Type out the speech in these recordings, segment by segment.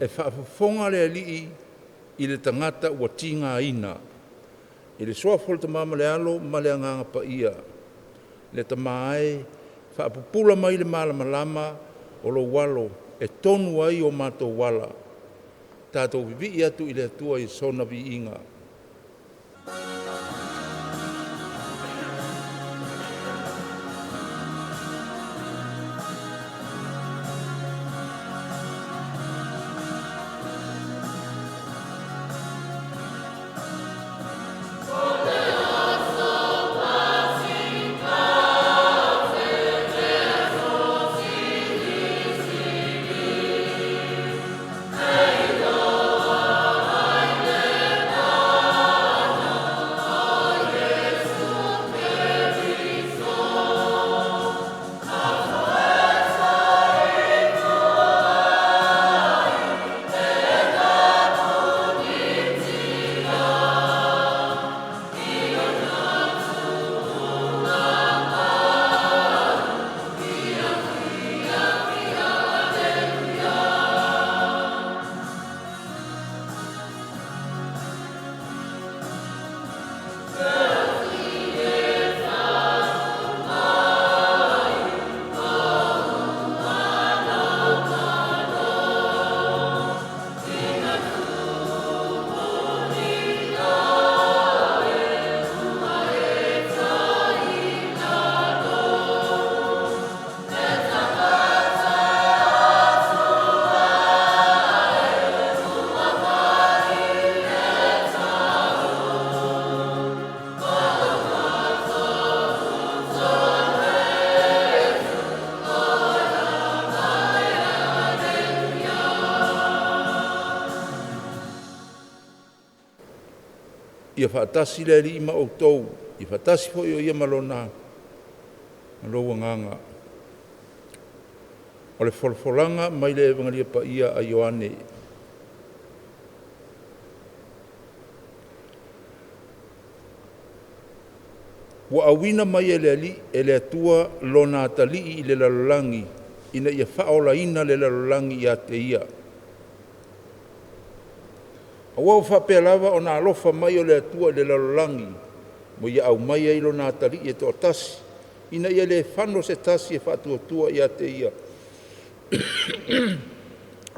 whaafafonga le alii i le tangata ua tinga ina. I le soafo le tamama le alo ma le anganga pa ia. Le tamae whaapupula mai le malamalama o lo walo e tonu ai o mātou wala. Tātou vivi atu i le atua i sona vi inga. Ia whaatasi le li ima outou, ia whaatasi fo ia malona, maloa nganga. O le folfolanga mai le evangalia pa ia a Ioane. Wa awina mai e le atua lona atali i le lalolangi, ina ia whaola ina le lalolangi i a te ia. Awau whapea lava o nā alofa mai o le atua le lalolangi, mo ia au mai ai lo nā tari e toa tasi, ina ia le whano se tasi e whatuatua i a te ia.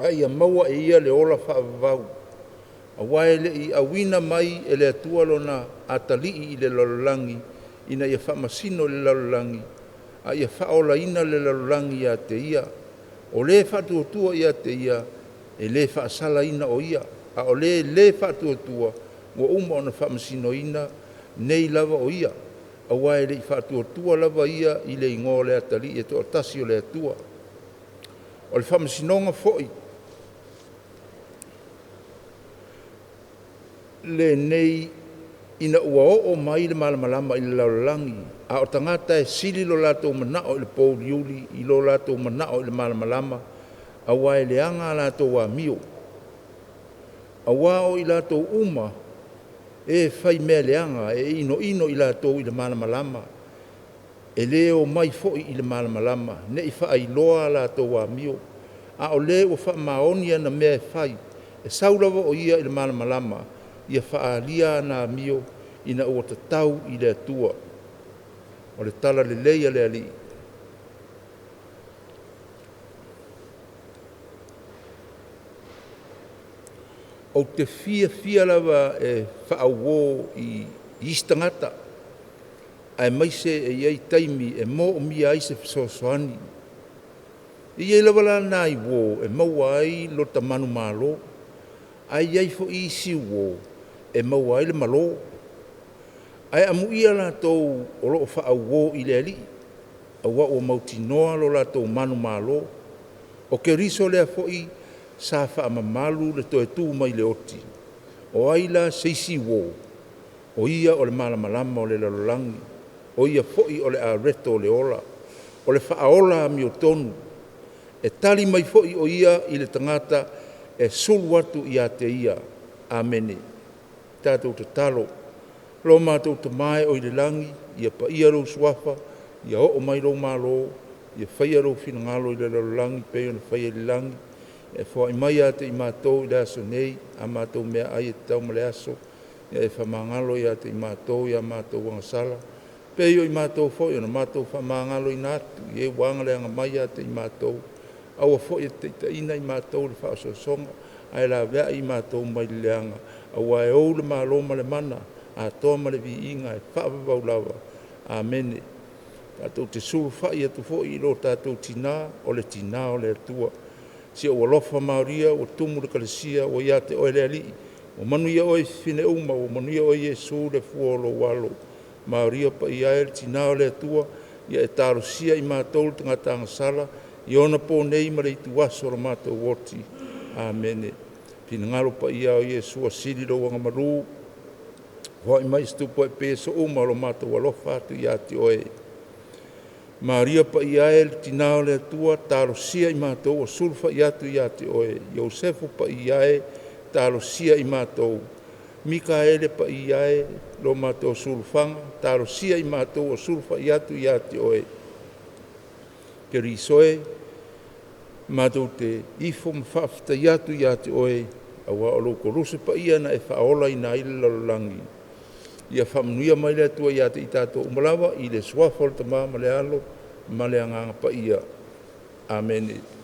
Ai ia maua e ia le ola whaavavau. Awai le i awina mai e le atua lo nā atali i le lalolangi, ina ia whamasino le lalolangi, a ia whaola ina le lalolangi i a te ia, o le whatuatua i a te ia, e le whaasala ina o ia. A o le whatuatua, ua uma o na whamasino ina, nei lava o ia. A wae le whatuatua lava ia i le ingo le atali e toa tasi o le atua. O le whamasinonga foi. Le nei ina ua o mai le malamalama i le laulangi. A o tangata e sili lo lato manao i le pou liuli, i lo lato manao i le malamalama. A wae le anga lato wa mio. A wao i lato uma e whai mea leanga e ino i lato i le malamalama. E leo mai foi i le malamalama, ne i wha loa lato wa mio. A o leo wha maonia na mea e whai, e saulawa o ia i le malamalama, ia wha alia na mio ina ua tatau i le atua. O le tala le leia le ali. O te fia lava e whaauo i istangata. Ai maise e iei taimi e mo o mia aise fisosoani. I iei lava la nā i wō e maua ai lo ta manu malo. Ai iei fo i si wō e maua ai le malo. Ai amu ia la tau o lo whaauo i le ali. A wa o mauti noa lo la tau manu malo. O ke riso lea fo i sa whaamamalu le toe tū mai le oti. O aila seisi wō. O ia o le malamalama o le lalolangi. O ia foi o le areto o le ola. O le whaaola mi o tonu. E tali mai foi o ia i le tangata e sulu atu i a te ia. Amene. Tātou te talo. Lo mātou te mai o i le langi. Ia pa ia rou suafa. Ia o mai rou malo. Ia whaia rou whina ngalo i le lalolangi. Peo na whaia le langi. e fo mai ate I mātou le aso nei, a mātou mea ai e tau ma le aso, e whamangalo I ate I mātou, I a mātou wangasala. Peo I mātou fo, I na mātou whamangalo I nātu, I e wanga le anga mai ate I mātou. Aua fo I te ina I mātou le whaososonga, ai la vea I mātou mai le anga. Aua e ou le māloma le mana, a toa ma le vi inga e whaavavau lava. Amene. Tātou te suru whai atu fo I lo tātou tina, o le tina o le atua. Si o alofa Maoria, o tumu le kalesia, o ia te oe le ali. O manu ia oe fine uma, o manu ia oe Yesu le fuolo walo. Maoria pa ia e le tina o le atua, ia e taro sia I mātou le tangata angasala, I ona po nei ma le itu waso la mātou woti. Amene. Pina ngalo pa ia o Yesu a siri lo wanga maru, Hoi mai stupo e peso uma lo mātou alofa atu ia te oe. Maria pa ia e le tinao le atua, talo sia I mātou o sulfa I atu ia te oe. Iosefu pa ia e talo sia I mātou. Mikaele pa ia e lo mātou sulfanga, talo sia I mātou o sulfa I atu ia te oe. Ke risoe, mātou te ifo mawhafta I atu ia te oe, awa o loko ruse pa ia na e whaola I na ile lalolangi. Ia whamnuia mai le atua ia te I tātou umalawa, I le swafol ta maa ma le alo, ma le anganga pa ia. Amen.